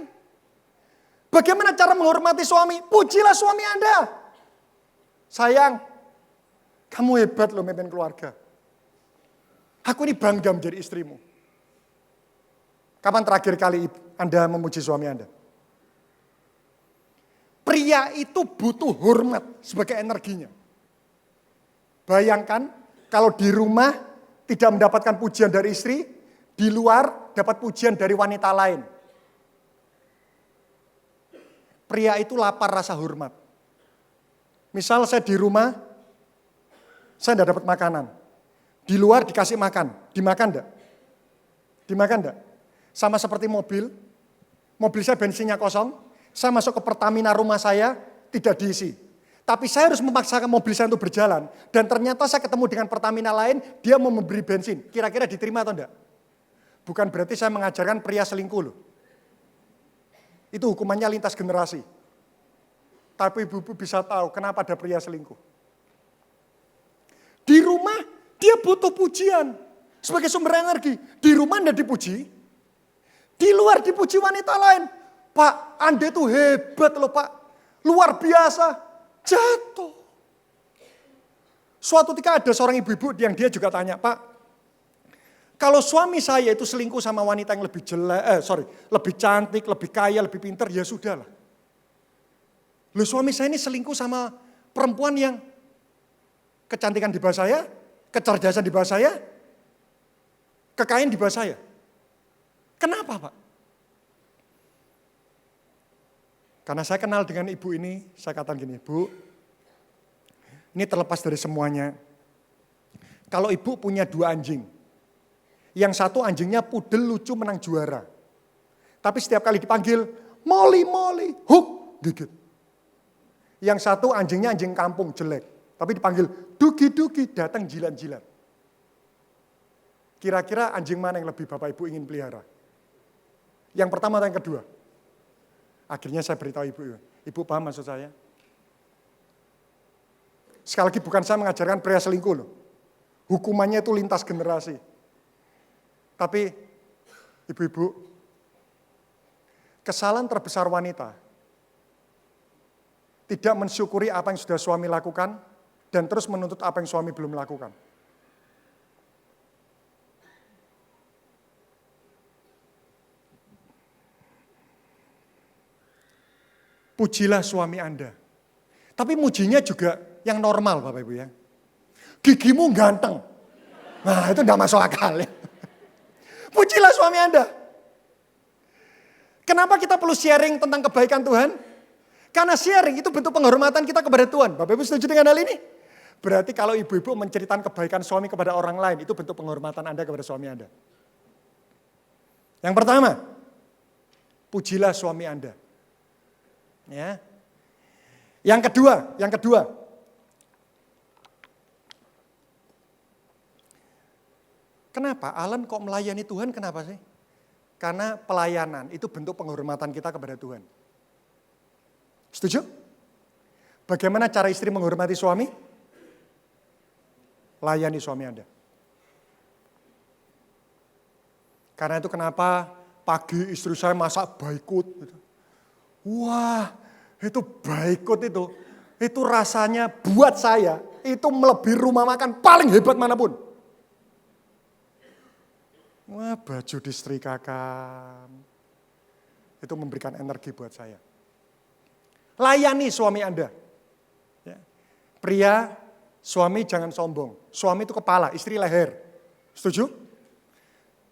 Bagaimana cara menghormati suami? Pujilah suami Anda. Sayang, kamu hebat loh memimpin keluarga. Aku ini bangga menjadi istrimu. Kapan terakhir kali Anda memuji suami Anda? Pria itu butuh hormat sebagai energinya. Bayangkan kalau di rumah tidak mendapatkan pujian dari istri, di luar dapat pujian dari wanita lain. Pria itu lapar rasa hormat. Misal saya di rumah, saya tidak dapat makanan. Di luar dikasih makan, dimakan enggak? Dimakan enggak? Sama seperti mobil saya bensinnya kosong, saya masuk ke Pertamina rumah saya, tidak diisi. Tapi saya harus memaksakan mobil saya untuk berjalan, dan ternyata saya ketemu dengan Pertamina lain, dia mau memberi bensin. Kira-kira diterima atau enggak? Bukan berarti saya mengajarkan pria selingkuh loh. Itu hukumannya lintas generasi. Tapi ibu-ibu bisa tahu kenapa ada pria selingkuh. Di rumah dia butuh pujian sebagai sumber energi. Di rumah Anda dipuji, di luar dipuji wanita lain. Pak, Anda itu hebat loh Pak. Luar biasa. Jatuh. Suatu ketika ada seorang ibu-ibu yang dia juga tanya, Pak, kalau suami saya itu selingkuh sama wanita yang lebih lebih cantik, lebih kaya, lebih pintar, ya sudahlah. Loh suami saya ini selingkuh sama perempuan yang kecantikan di bawah saya, kecerdasan di bawah saya, kekayaan di bawah saya. Kenapa, Pak? Karena saya kenal dengan ibu ini, saya katakan gini, Bu, ini terlepas dari semuanya. Kalau ibu punya 2 anjing, yang satu anjingnya pudel lucu menang juara. Tapi setiap kali dipanggil, Molly, Molly, Hook, gigit. Yang satu anjingnya anjing kampung, jelek. Tapi dipanggil, Dugi, Dugi, datang jilat-jilat. Kira-kira anjing mana yang lebih Bapak Ibu ingin pelihara? Yang pertama atau yang kedua? Akhirnya saya beritahu ibu paham maksud saya? Sekali lagi bukan saya mengajarkan pria selingkuh loh. Hukumannya itu lintas generasi. Tapi ibu-ibu, kesalahan terbesar wanita tidak mensyukuri apa yang sudah suami lakukan dan terus menuntut apa yang suami belum lakukan. Pujilah suami Anda. Tapi mujinya juga yang normal Bapak Ibu ya. Gigimu ganteng. Nah itu enggak masuk akal ya. Pujilah suami Anda. Kenapa kita perlu sharing tentang kebaikan Tuhan? Karena sharing itu bentuk penghormatan kita kepada Tuhan. Bapak Ibu setuju dengan hal ini? Berarti kalau ibu-ibu menceritakan kebaikan suami kepada orang lain, itu bentuk penghormatan Anda kepada suami Anda. Yang pertama, pujilah suami Anda. Ya. Yang kedua. Kenapa Alan kok melayani Tuhan? Kenapa sih? Karena pelayanan itu bentuk penghormatan kita kepada Tuhan. Setuju? Bagaimana cara istri menghormati suami? Layani suami Anda. Karena itu kenapa pagi istri saya masak baikut. Wah, itu baikut itu rasanya buat saya, itu melebihi rumah makan paling hebat manapun. Wah, baju disetrikakan. Itu memberikan energi buat saya. Layani suami Anda. Ya. Pria, suami jangan sombong. Suami itu kepala, istri leher. Setuju?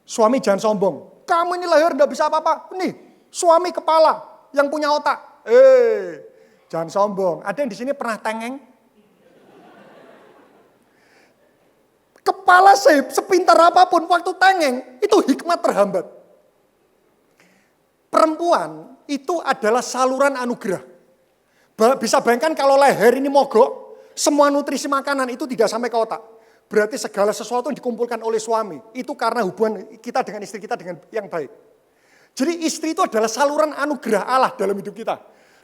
Suami jangan sombong. Kamu ini leher enggak bisa apa-apa. Nih, suami kepala yang punya otak. Jangan sombong. Ada yang di sini pernah tengeng? Kepala sepintar apapun waktu tengeng, itu hikmat terhambat. Perempuan itu adalah saluran anugerah. Bisa bayangkan kalau leher ini mogok, semua nutrisi makanan itu tidak sampai ke otak. Berarti segala sesuatu yang dikumpulkan oleh suami, itu karena hubungan kita dengan istri kita dengan yang baik. Jadi istri itu adalah saluran anugerah Allah dalam hidup kita.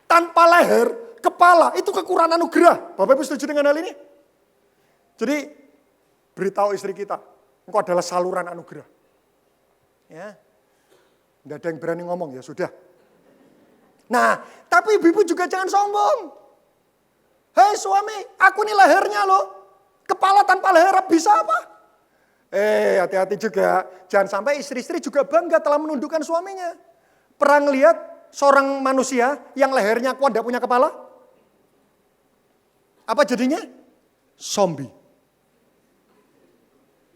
Tanpa leher, kepala, itu kekurangan anugerah. Bapak Ibu setuju dengan hal ini? Jadi beritahu istri kita, engkau adalah saluran anugerah. Ya, nggak ada yang berani ngomong, ya sudah. Nah, tapi ibu-ibu juga jangan sombong. Hei suami, aku ini lehernya loh. Kepala tanpa leher bisa apa? Hati-hati juga. Jangan sampai istri-istri juga bangga telah menundukkan suaminya. Pernah lihat seorang manusia yang lehernya kuat tidak punya kepala? Apa jadinya? Zombie.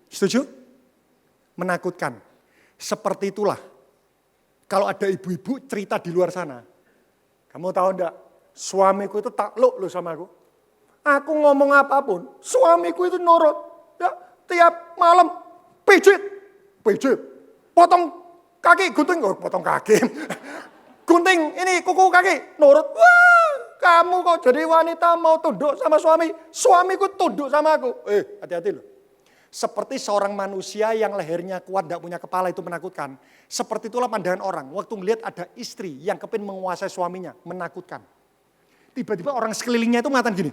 Setuju? Menakutkan. Seperti itulah. Kalau ada ibu-ibu cerita di luar sana. Kamu tahu enggak? Suamiku itu takluk loh sama aku. Aku ngomong apapun, suamiku itu nurut. Ya, tiap malam pijit. Potong kaki, gunting, potong kaki. Gunting ini kuku kaki, nurut. Wah, kamu kok jadi wanita mau tunduk sama suami. Suamiku tunduk sama aku. Hati-hati loh. Seperti seorang manusia yang lehernya kuat, tidak punya kepala itu menakutkan. Seperti itulah pandangan orang. Waktu melihat ada istri yang kepin menguasai suaminya, menakutkan. Tiba-tiba orang sekelilingnya itu mengatakan gini,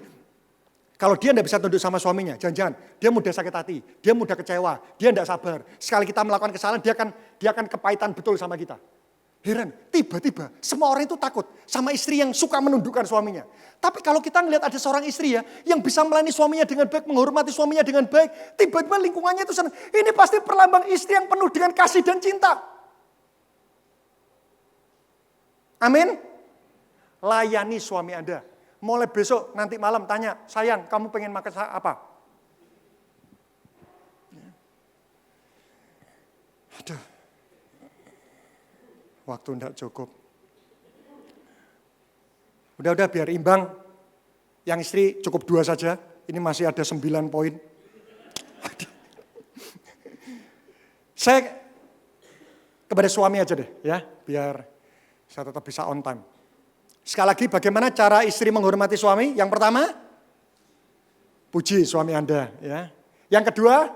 kalau dia tidak bisa tunduk sama suaminya, jangan-jangan dia mudah sakit hati, dia mudah kecewa, dia tidak sabar. Sekali kita melakukan kesalahan, dia akan kepahitan betul sama kita. Heran, tiba-tiba semua orang itu takut sama istri yang suka menundukkan suaminya. Tapi kalau kita melihat ada seorang istri ya, yang bisa melayani suaminya dengan baik, menghormati suaminya dengan baik, tiba-tiba lingkungannya itu senang. Ini pasti perlambang istri yang penuh dengan kasih dan cinta. Amin. Layani suami Anda. Mulai besok nanti malam tanya, sayang kamu pengen makan apa? Aduh, waktu enggak cukup. Udah biar imbang. Yang istri cukup 2 saja. Ini masih ada 9 poin. Saya kepada suami aja deh ya, biar saya tetap bisa on time. Sekali lagi, bagaimana cara istri menghormati suami? Yang pertama, puji suami Anda ya. Yang kedua,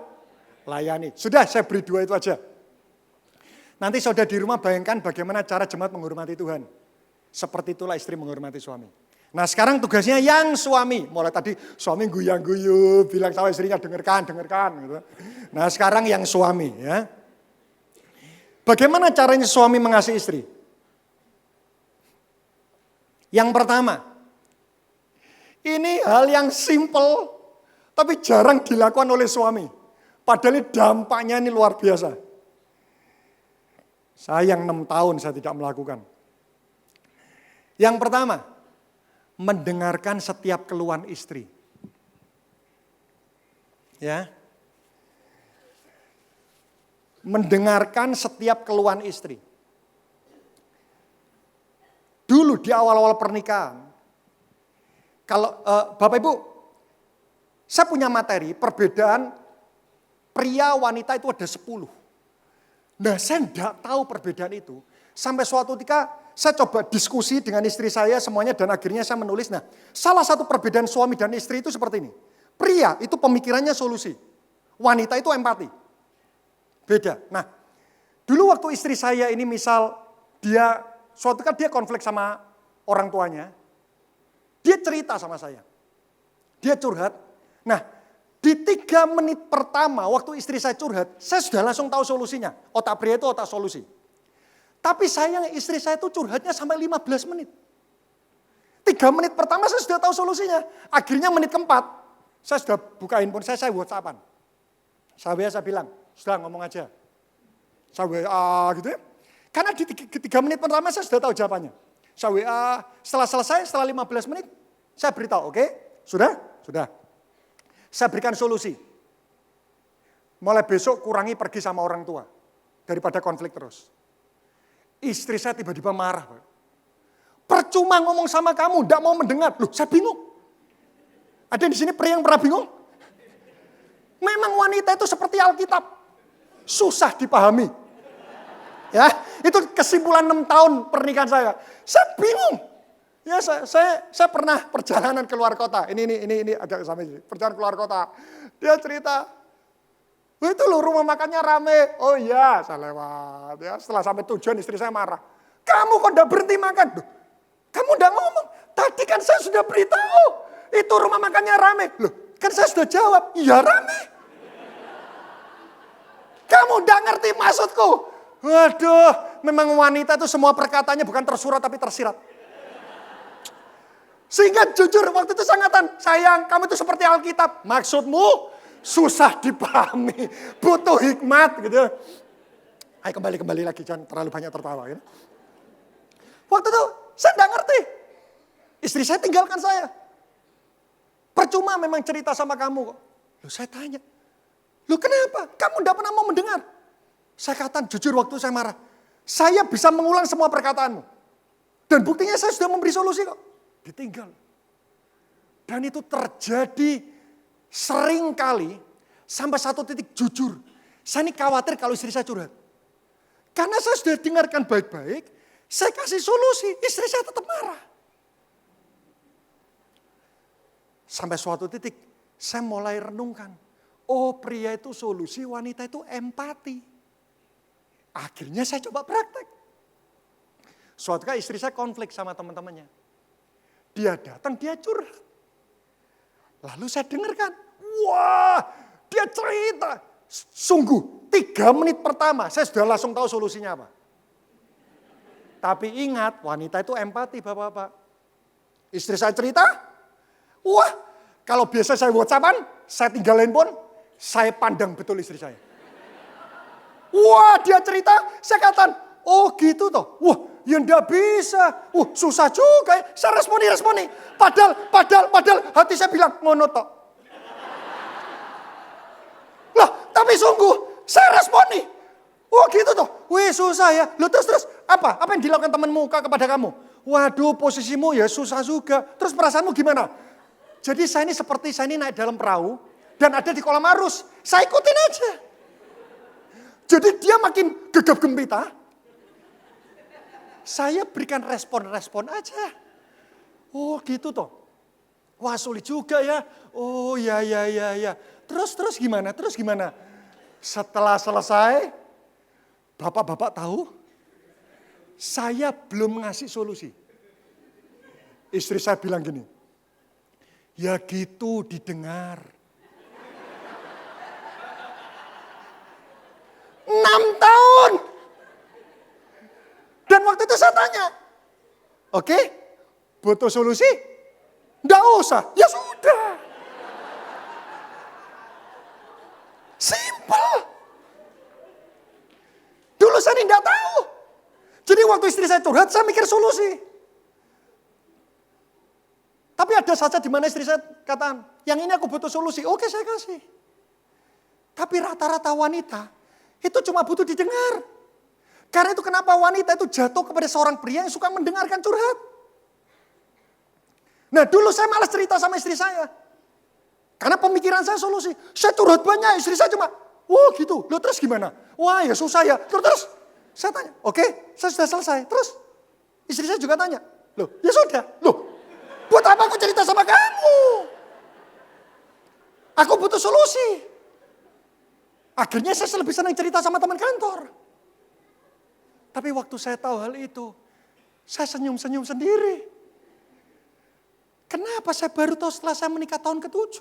layani. Sudah, saya beri 2 itu aja. Nanti saudara di rumah bayangkan bagaimana cara jemaat menghormati Tuhan. Seperti itulah istri menghormati suami. Nah sekarang tugasnya yang suami. Mulai tadi suami guyang-guyu, bilang sama istrinya dengarkan. Gitu. Nah sekarang yang suami ya. Bagaimana caranya suami mengasihi istri? Yang pertama, ini hal yang simple, tapi jarang dilakukan oleh suami. Padahal dampaknya ini luar biasa. Saya yang 6 tahun saya tidak melakukan. Yang pertama, mendengarkan setiap keluhan istri. Ya. Mendengarkan setiap keluhan istri. Dulu di awal-awal pernikahan, kalau Bapak Ibu, saya punya materi perbedaan pria wanita itu ada 10. Nah saya tidak tahu perbedaan itu. Sampai suatu ketika saya coba diskusi dengan istri saya semuanya dan akhirnya saya menulis. Nah salah satu perbedaan suami dan istri itu seperti ini. Pria itu pemikirannya solusi. Wanita itu empati. Beda. Nah dulu waktu istri saya ini misal suatu kan dia konflik sama orang tuanya. Dia cerita sama saya. Dia curhat. Nah di 3 menit pertama waktu istri saya curhat, saya sudah langsung tahu solusinya. Otak pria itu otak solusi. Tapi sayang istri saya itu curhatnya sampai 15 menit. 3 menit pertama saya sudah tahu solusinya. Akhirnya menit keempat, saya sudah buka handphone saya WhatsApp-an. Saya bilang, sudah ngomong aja. Saya WA gitu ya. Karena di 3 menit pertama saya sudah tahu jawabannya. Saya WA, setelah selesai, setelah 15 menit, saya beritahu, oke? Sudah? Sudah. Saya berikan solusi. Mulai besok kurangi pergi sama orang tua. Daripada konflik terus. Istri saya tiba-tiba marah. Percuma ngomong sama kamu, tidak mau mendengar. Loh, saya bingung. Ada di sini pria yang pernah bingung? Memang wanita itu seperti Alkitab. Susah dipahami. Ya, itu kesimpulan 6 tahun pernikahan saya. Saya bingung. Ya, saya pernah perjalanan keluar kota. Ini agak sama ini. Perjalanan keluar kota. Dia cerita, itu loh rumah makannya rame. Oh iya, saya lewat. Ya, setelah sampai tujuan istri saya marah. Kamu kok udah berhenti makan? Loh, kamu udah ngomong. Tadi kan saya sudah beritahu. Itu rumah makannya rame. Loh, kan saya sudah jawab. Iya rame. Kamu udah ngerti maksudku? Waduh, memang wanita itu semua perkataannya bukan tersurat tapi tersirat. Sehingga jujur waktu itu sangatan. Sayang, kamu itu seperti Alkitab. Maksudmu? Susah dipahami, butuh hikmat gitu. Ayo kembali lagi, jangan terlalu banyak tertawa. Gitu. Waktu itu saya tidak ngerti. Istri saya tinggalkan saya. Percuma memang cerita sama kamu kok. Loh saya tanya, loh kenapa? Kamu tidak pernah mau mendengar. Saya katakan jujur waktu saya marah. Saya bisa mengulang semua perkataanmu. Dan buktinya saya sudah memberi solusi kok. Ditinggal. Dan itu terjadi sering kali sampai satu titik jujur. Saya ini khawatir kalau istri saya curhat. Karena saya sudah dengarkan baik-baik, saya kasih solusi, istri saya tetap marah. Sampai suatu titik, saya mulai renungkan. Oh pria itu solusi, wanita itu empati. Akhirnya saya coba praktek. Suatu kali istri saya konflik sama teman-temannya. Dia datang, dia curhat. Lalu saya dengarkan, wah dia cerita. Sungguh 3 menit pertama saya sudah langsung tahu solusinya apa. Tapi ingat wanita itu empati bapak-bapak. Istri saya cerita, wah kalau biasa saya WhatsApp-an, saya tinggal handphone, saya pandang betul istri saya. Wah dia cerita, saya katakan, oh gitu toh, wah ya enggak bisa, susah juga ya. Saya responi. Padahal hati saya bilang, ngono toh. Lah, tapi sungguh, saya responi. Oh gitu toh, wih susah ya. Loh terus apa? Apa yang dilakukan temanmu kepada kamu? Waduh posisimu ya susah juga. Terus perasaanmu gimana? Jadi saya ini naik dalam perahu dan ada di kolam arus. Saya ikutin aja. Jadi dia makin gegap gempita. Saya berikan respon-respon aja. Oh gitu toh. Wah sulit juga ya. Oh ya. Terus gimana? Setelah selesai, bapak-bapak tahu, saya belum ngasih solusi. Istri saya bilang gini, ya gitu didengar. 6 tahun. Dan waktu itu saya tanya, oke, butuh solusi? Nggak usah, ya sudah. Simple. Dulu saya tidak tahu. Jadi waktu istri saya curhat, saya mikir solusi. Tapi ada saja di mana istri saya katakan, yang ini aku butuh solusi. Oke, saya kasih. Tapi rata-rata wanita itu cuma butuh didengar. Karena itu kenapa wanita itu jatuh kepada seorang pria yang suka mendengarkan curhat. Nah dulu saya malas cerita sama istri saya. Karena pemikiran saya solusi. Saya curhat banyak, istri saya cuma, oh gitu, loh terus gimana? Wah ya susah ya, terus saya tanya, oke, saya sudah selesai. Terus istri saya juga tanya, loh ya sudah, loh buat apa aku cerita sama kamu? Aku butuh solusi. Akhirnya saya lebih senang cerita sama teman kantor. Tapi waktu saya tahu hal itu, saya senyum-senyum sendiri. Kenapa saya baru tahu setelah saya menikah tahun ke-7?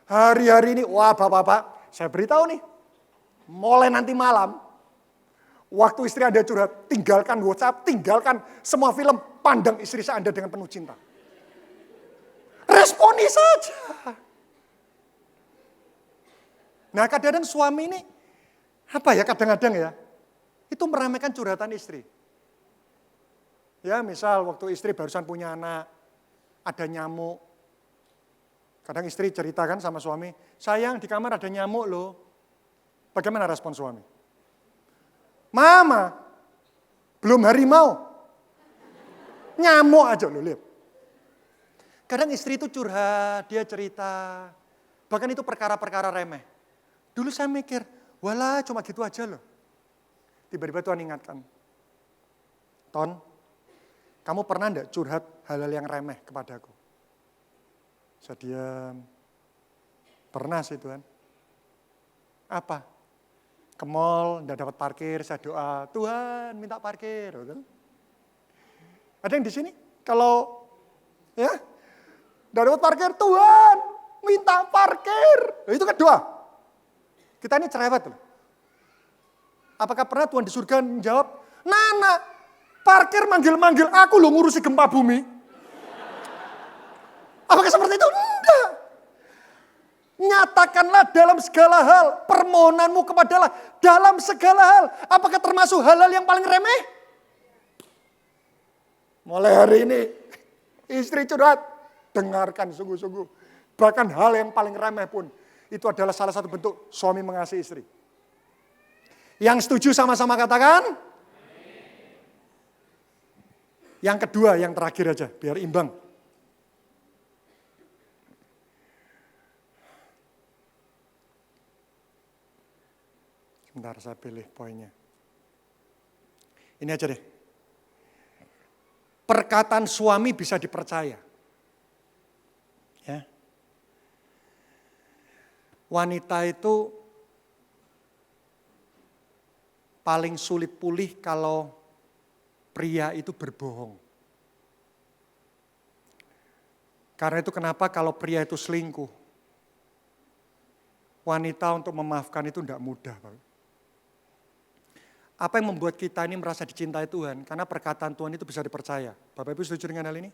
Hari-hari ini, wah bapak-bapak, saya beritahu nih. Mulai nanti malam, waktu istri Anda curhat, tinggalkan WhatsApp, tinggalkan semua film, pandang istri saya Anda dengan penuh cinta. Responi saja. Nah kadang-kadang suami ini, apa ya kadang-kadang ya, itu meremehkan curhatan istri. Ya misal waktu istri barusan punya anak, ada nyamuk. Kadang istri ceritakan sama suami, sayang di kamar ada nyamuk loh. Bagaimana respon suami? Mama, belum harimau. Nyamuk aja loh, lihat. Kadang istri itu curhat, dia cerita. Bahkan itu perkara-perkara remeh. Dulu saya mikir, walah cuma gitu aja loh. Tiba-tiba Tuhan ingatkan. Ton, kamu pernah enggak curhat hal-hal yang remeh kepadaku? Saya diam. Pernah sih Tuhan. Apa? Ke mall, enggak dapat parkir, saya doa, Tuhan minta parkir. Ada yang di sini? Kalau ya, enggak dapat parkir, Tuhan minta parkir. Itu kan doa. Kita ini cerewet loh. Apakah pernah Tuhan di surga menjawab, Nana, parkir manggil-manggil aku loh ngurusi gempa bumi. Apakah seperti itu? Enggak. Nyatakanlah dalam segala hal. Permohonanmu kepadalah dalam segala hal. Apakah termasuk hal-hal yang paling remeh? Mulai hari ini, istri curhat, dengarkan sungguh-sungguh. Bahkan hal yang paling remeh pun, itu adalah salah satu bentuk suami mengasihi istri. Yang setuju sama-sama katakan. Yang kedua, yang terakhir aja, biar imbang. Sebentar, saya pilih poinnya. Ini aja deh. Perkataan suami bisa dipercaya. Ya. Wanita itu paling sulit pulih kalau pria itu berbohong. Karena itu kenapa kalau pria itu selingkuh, wanita untuk memaafkan itu tidak mudah. Apa yang membuat kita ini merasa dicintai Tuhan? Karena perkataan Tuhan itu bisa dipercaya. Bapak Ibu setuju dengan hal ini?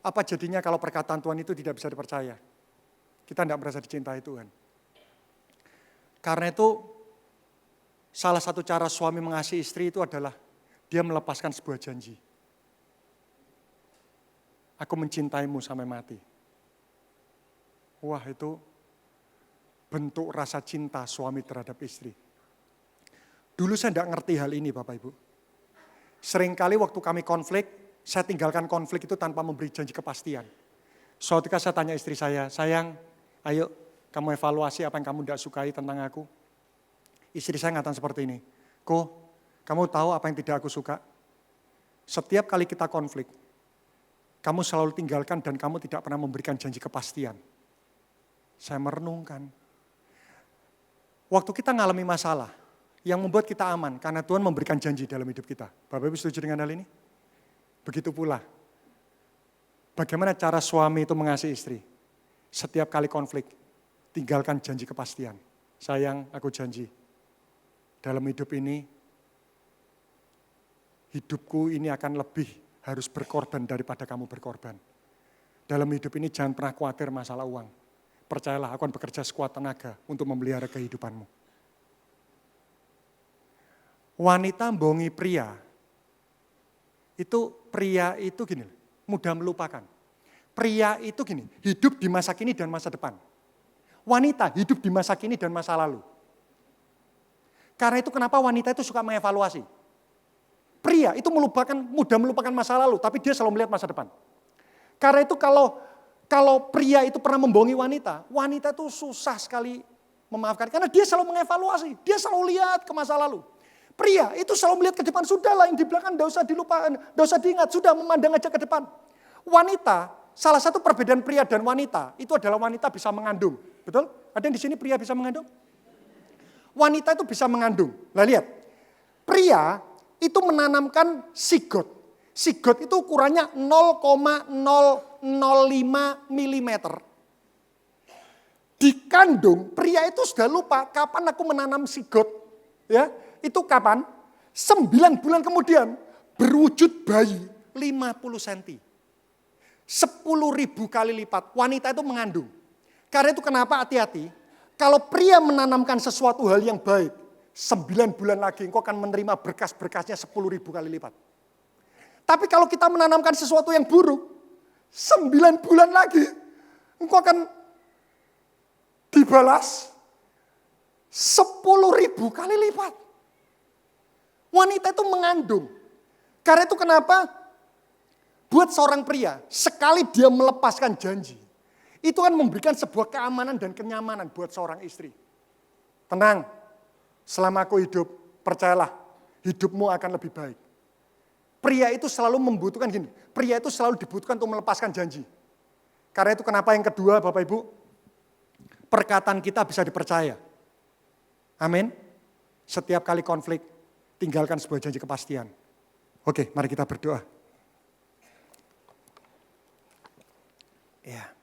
Apa jadinya kalau perkataan Tuhan itu tidak bisa dipercaya? Kita tidak merasa dicintai Tuhan. Karena itu salah satu cara suami mengasihi istri itu adalah dia melepaskan sebuah janji. Aku mencintaimu sampai mati. Wah itu bentuk rasa cinta suami terhadap istri. Dulu saya tidak ngerti hal ini Bapak Ibu. Seringkali waktu kami konflik, saya tinggalkan konflik itu tanpa memberi janji kepastian. Suatu ketika saya tanya istri saya, sayang, ayo kamu evaluasi apa yang kamu tidak sukai tentang aku. Istri saya ngatakan seperti ini, kamu tahu apa yang tidak aku suka? Setiap kali kita konflik, kamu selalu tinggalkan dan kamu tidak pernah memberikan janji kepastian. Saya merenungkan. Waktu kita ngalami masalah, yang membuat kita aman, karena Tuhan memberikan janji dalam hidup kita. Bapak Ibu setuju dengan hal ini? Begitu pula, bagaimana cara suami itu mengasihi istri? Setiap kali konflik, tinggalkan janji kepastian. Sayang, aku janji, dalam hidup ini, hidupku ini akan lebih harus berkorban daripada kamu berkorban. Dalam hidup ini jangan pernah khawatir masalah uang. Percayalah, aku akan bekerja sekuat tenaga untuk memelihara kehidupanmu. Wanita bohongi pria itu gini, mudah melupakan. Pria itu gini, hidup di masa kini dan masa depan. Wanita hidup di masa kini dan masa lalu. Karena itu kenapa wanita itu suka mengevaluasi. Pria itu mudah melupakan masa lalu, tapi dia selalu melihat masa depan. Karena itu kalau pria itu pernah membohongi wanita, wanita itu susah sekali memaafkan. Karena dia selalu mengevaluasi, dia selalu lihat ke masa lalu. Pria itu selalu melihat ke depan, sudahlah yang di belakang tidak usah dilupakan, tidak usah diingat, sudah memandang aja ke depan. Wanita, salah satu perbedaan pria dan wanita, itu adalah wanita bisa mengandung. Betul? Ada yang di sini pria bisa mengandung? Wanita itu bisa mengandung. Nah lihat, pria itu menanamkan sigot. Sigot itu ukurannya 0,005 mm. Dikandung, pria itu sudah lupa kapan aku menanam sigot. Ya, itu kapan? 9 bulan kemudian berwujud bayi 50 cm. 10.000 kali lipat wanita itu mengandung. Karena itu kenapa hati-hati, kalau pria menanamkan sesuatu hal yang baik, 9 bulan lagi engkau akan menerima berkas-berkasnya 10.000 kali lipat. Tapi kalau kita menanamkan sesuatu yang buruk, 9 bulan lagi engkau akan dibalas 10.000 kali lipat. Wanita itu mengandung. Karena itu kenapa buat seorang pria, sekali dia melepaskan janji, itu kan memberikan sebuah keamanan dan kenyamanan buat seorang istri. Tenang, selama aku hidup, percayalah, hidupmu akan lebih baik. Pria itu selalu membutuhkan gini, pria itu selalu dibutuhkan untuk melepaskan janji. Karena itu kenapa yang kedua Bapak Ibu, perkataan kita bisa dipercaya. Amin. Setiap kali konflik, tinggalkan sebuah janji kepastian. Oke, mari kita berdoa. Ya.